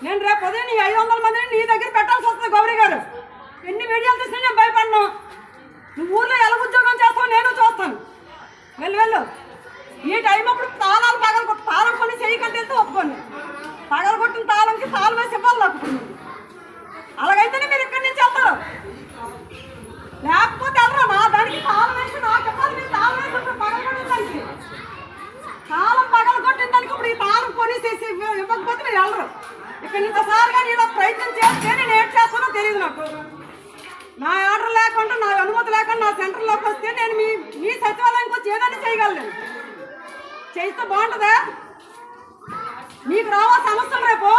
నేను రేపు ఉదయం నీ 500 మందిని నీ దగ్గర పెట్టాల్సి వస్తుంది గౌరీ గారు. ఎన్ని వీడియోలు తీసినా నేను భయపడను. నువ్వు ఊర్లో ఎలా ఉద్యోగం చేస్తావు నేను చూస్తాను. వెళ్ళు. ఈ టైం అప్పుడు తాళాలు పగలగొట్టు, తాళం కొని చేయకంటే వెళ్తే ఒప్పుకోండి. పగలగొట్టిన తాళంకి తాళం వేసి ఇవ్వాలి నాకు. అలాగైతేనే మీరు ఇక్కడి నుంచి వెళ్తారు, లేకపోతే వెళ్ళరు. నా దానికి తాళం వేసి నాకు ఇవ్వాలి. మీరు తాళం వేసి పగలగొట్టిన దానికి, తాళం పగలగొట్టిన దానికి ఇప్పుడు ఈ తాళం కొనేసేసి ఇవ్వకపోతే మీరు వెళ్ళరు. ఇక్కడి నుంచి సార్ కానీ ఇలా ప్రయత్నం చేస్తే నేను ఏం చేస్తానో తెలియదు నాకు. నా ఆర్డర్ లేకుండా, నా అనుమతి లేకుండా నా సెంటర్లోకి వస్తే నేను మీ సచివాలయంకి వచ్చి ఏదైనా చేయగలను. చేస్తే బాగుంటుందా? మీకు రావా సమస్యలు రేపు?